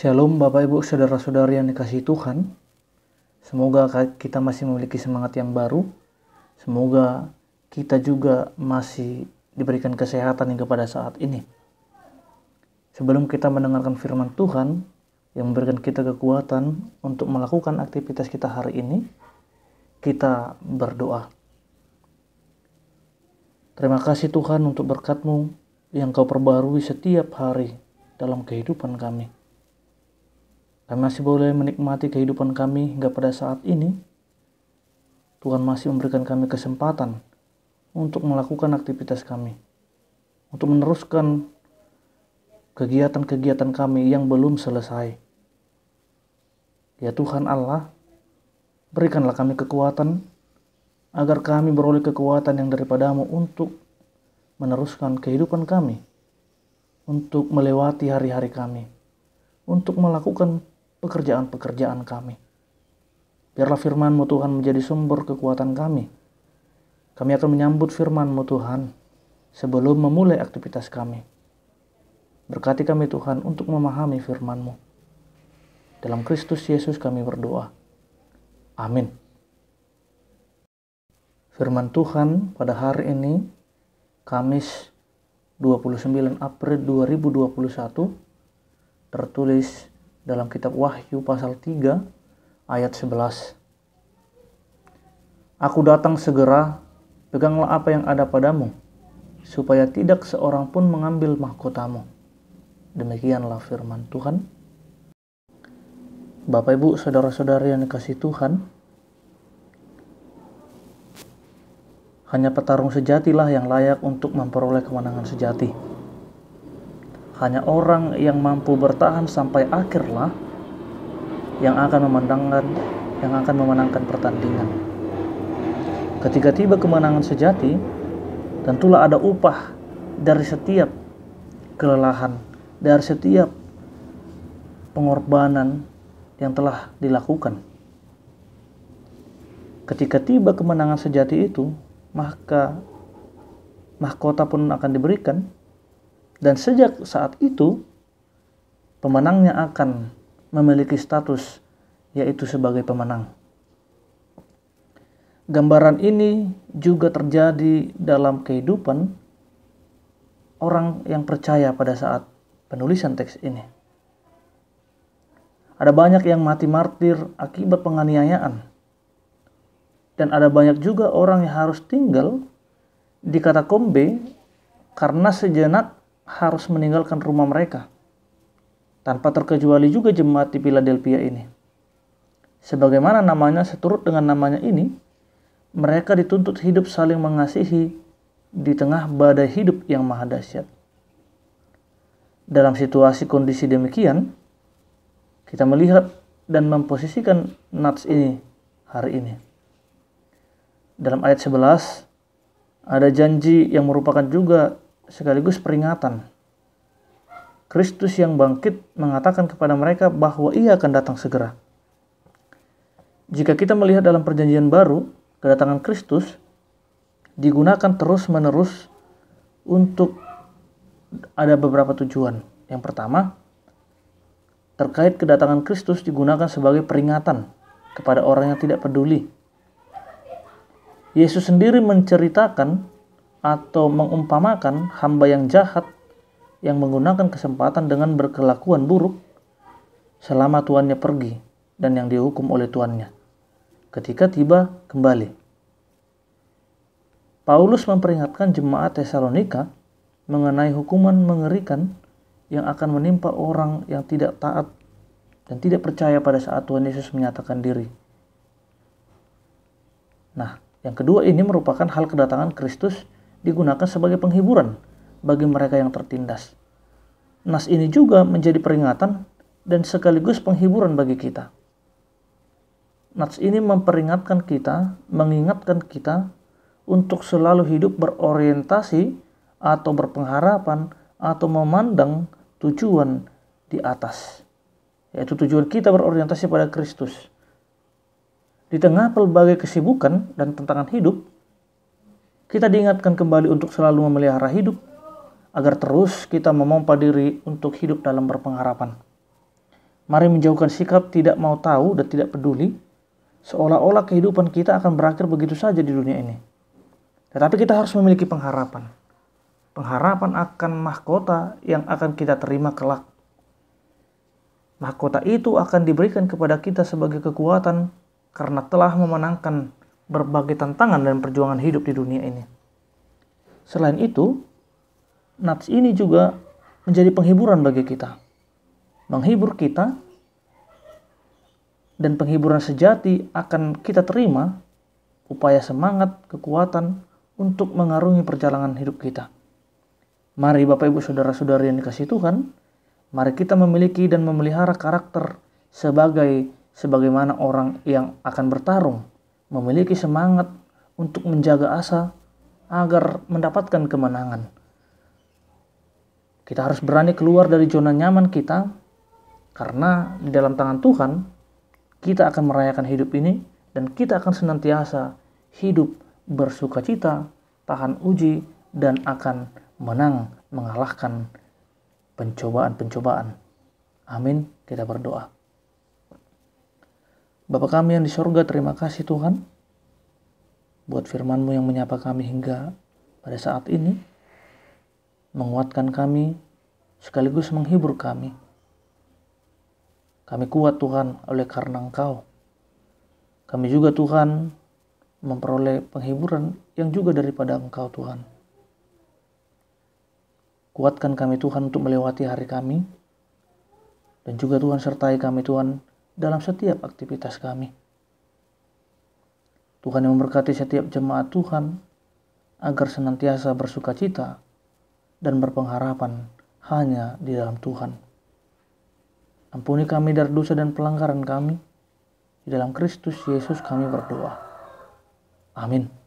Shalom Bapak Ibu Saudara-saudari yang dikasihi Tuhan. Semoga kita masih memiliki semangat yang baru. Semoga kita juga masih diberikan kesehatan hingga pada saat ini. Sebelum kita mendengarkan firman Tuhan yang memberikan kita kekuatan untuk melakukan aktivitas kita hari ini, kita berdoa. Terima kasih Tuhan untuk berkat-Mu yang Kau perbarui setiap hari dalam kehidupan kami. Kami masih boleh menikmati kehidupan kami hingga pada saat ini. Tuhan masih memberikan kami kesempatan untuk melakukan aktivitas kami, untuk meneruskan kegiatan-kegiatan kami yang belum selesai. Ya Tuhan Allah, berikanlah kami kekuatan, agar kami beroleh kekuatan yang daripada-Mu untuk meneruskan kehidupan kami, untuk melewati hari-hari kami, untuk melakukan pekerjaan-pekerjaan kami. Biarlah firman-Mu Tuhan menjadi sumber kekuatan kami. Kami akan menyambut firman-Mu Tuhan sebelum memulai aktivitas kami. Berkati kami Tuhan untuk memahami firman-Mu. Dalam Kristus Yesus kami berdoa. Amin. Firman Tuhan pada hari ini, Kamis 29 April 2021, tertulis dalam kitab Wahyu pasal 3 ayat 11. Aku datang segera, peganglah apa yang ada padamu, supaya tidak seorang pun mengambil mahkotamu. Demikianlah firman Tuhan. Bapak Ibu Saudara-saudari yang dikasihi Tuhan, hanya petarung sejatilah yang layak untuk memperoleh kemenangan sejati. Hanya orang yang mampu bertahan sampai akhirlah yang akan memenangkan pertandingan. Ketika tiba kemenangan sejati, tentulah ada upah dari setiap kelelahan, dari setiap pengorbanan yang telah dilakukan. Ketika tiba kemenangan sejati itu, maka mahkota pun akan diberikan. Dan sejak saat itu, pemenangnya akan memiliki status, yaitu sebagai pemenang. Gambaran ini juga terjadi dalam kehidupan orang yang percaya pada saat penulisan teks ini. Ada banyak yang mati martir akibat penganiayaan. Dan ada banyak juga orang yang harus tinggal di katakombe karena sejenak harus meninggalkan rumah mereka. Tanpa terkecuali juga jemaat di Philadelphia ini. Sebagaimana namanya, seturut dengan namanya ini, mereka dituntut hidup saling mengasihi di tengah badai hidup yang maha dahsyat. Dalam situasi kondisi demikian, kita melihat dan memposisikan nats ini hari ini. Dalam ayat 11, ada janji yang merupakan juga sekaligus peringatan. Kristus yang bangkit mengatakan kepada mereka bahwa Ia akan datang segera. Jika kita melihat dalam perjanjian baru, kedatangan Kristus digunakan terus-menerus untuk ada beberapa tujuan. Yang pertama, terkait kedatangan Kristus digunakan sebagai peringatan kepada orang yang tidak peduli. Yesus sendiri menceritakan atau mengumpamakan hamba yang jahat yang menggunakan kesempatan dengan berkelakuan buruk selama tuannya pergi dan yang dihukum oleh tuannya ketika tiba kembali. Paulus memperingatkan jemaat Tesalonika mengenai hukuman mengerikan yang akan menimpa orang yang tidak taat dan tidak percaya pada saat Tuhan Yesus menyatakan diri. Nah, yang kedua ini merupakan hal kedatangan Kristus digunakan sebagai penghiburan bagi mereka yang tertindas. Nas ini juga menjadi peringatan dan sekaligus penghiburan bagi kita. Nas ini memperingatkan kita, mengingatkan kita untuk selalu hidup berorientasi atau berpengharapan atau memandang tujuan di atas. Yaitu tujuan kita berorientasi pada Kristus. Di tengah pelbagai kesibukan dan tantangan hidup, kita diingatkan kembali untuk selalu memelihara hidup agar terus kita memompa diri untuk hidup dalam berpengharapan. Mari menjauhkan sikap tidak mau tahu dan tidak peduli, seolah-olah kehidupan kita akan berakhir begitu saja di dunia ini. Tetapi kita harus memiliki pengharapan. Pengharapan akan mahkota yang akan kita terima kelak. Mahkota itu akan diberikan kepada kita sebagai kekuatan karena telah memenangkan berbagai tantangan dan perjuangan hidup di dunia ini. Selain itu, nats ini juga menjadi penghiburan bagi kita. Menghibur kita, dan penghiburan sejati akan kita terima upaya semangat, kekuatan untuk mengarungi perjalanan hidup kita. Mari Bapak Ibu Saudara-saudari yang dikasihi Tuhan, mari kita memiliki dan memelihara karakter sebagaimana orang yang akan bertarung, memiliki semangat untuk menjaga asa agar mendapatkan kemenangan. Kita harus berani keluar dari zona nyaman kita, karena di dalam tangan Tuhan kita akan merayakan hidup ini dan kita akan senantiasa hidup bersukacita, tahan uji, dan akan menang mengalahkan pencobaan-pencobaan. Amin. Kita berdoa. Bapa kami yang di sorga, terima kasih Tuhan buat firman-Mu yang menyapa kami hingga pada saat ini, menguatkan kami sekaligus menghibur kami. Kami kuat Tuhan oleh karena Engkau. Kami juga Tuhan memperoleh penghiburan yang juga daripada Engkau Tuhan. Kuatkan kami Tuhan untuk melewati hari kami, dan juga Tuhan sertai kami Tuhan dalam setiap aktivitas kami. Tuhan yang memberkati setiap jemaat Tuhan agar senantiasa bersukacita dan berpengharapan hanya di dalam Tuhan. Ampuni kami dari dosa dan pelanggaran kami. Di dalam Kristus Yesus kami berdoa. Amin.